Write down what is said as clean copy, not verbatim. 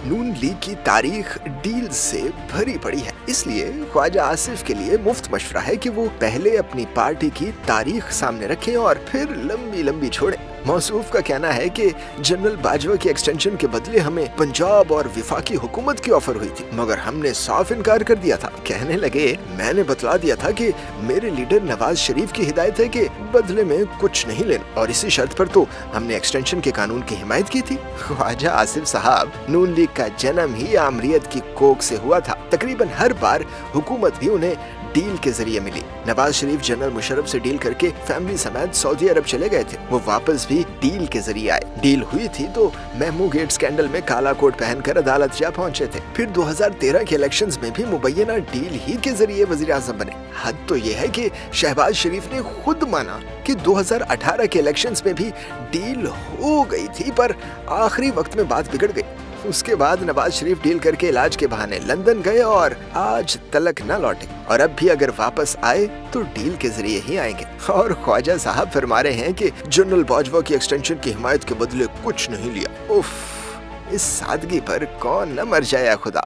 नून league की तारीख deal से भरी पड़ी है, इसलिए ख्वाजा आसिफ के लिए मुफ्त मशवरा है कि वो पहले अपनी पार्टी की तारीख सामने रखें और फिर लंबी लंबी छोड़ें। मौसूफ का कहना है कि जनरल बाजवा की एक्सटेंशन के बदले हमें पंजाब और विफाकी हुकूमत की ऑफर हुई थी, मगर हमने साफ इनकार कर दिया था। कहने लगे, मैंने बतला दिया था कि मेरे लीडर नवाज शरीफ की हिदायत है कि बदले में कुछ नहीं लेना, और इसी शर्त पर तो हमने एक्सटेंशन के कानून की हिमायत की थी। ख्वाजा आसिफ साहब, नून लीग का जन्म ही आमरीत की कोख से हुआ था। तकरीबन हर बार हुकूमत भी उन्हें डील के जरिए मिली। नवाज शरीफ जनरल मुशर्रफ से डील करके फैमिली समेत सऊदी अरब चले गए थे, वो वापस भी डील के जरिए आए। डील हुई थी तो महमू गेट स्कैंडल में काला कोट पहनकर अदालत जा पहुंचे थे। फिर 2013 के इलेक्शंस में भी मुबैना डील ही के जरिए वजीर आज़म बने। हद तो ये है कि शहबाज शरीफ ने खुद माना कि 2018 के इलेक्शंस में भी डील हो गई थी, पर आखिरी वक्त में बात बिगड़ गई। उसके बाद नवाज शरीफ डील करके इलाज के बहाने लंदन गए और आज तलक न लौटे, और अब भी अगर वापस आए तो डील के जरिए ही आएंगे। और ख्वाजा साहब फरमा रहे हैं कि जनरल बाजवा की एक्सटेंशन की हिमायत के बदले कुछ नहीं लिया। उफ, इस सादगी पर कौन न मर जाए खुदा।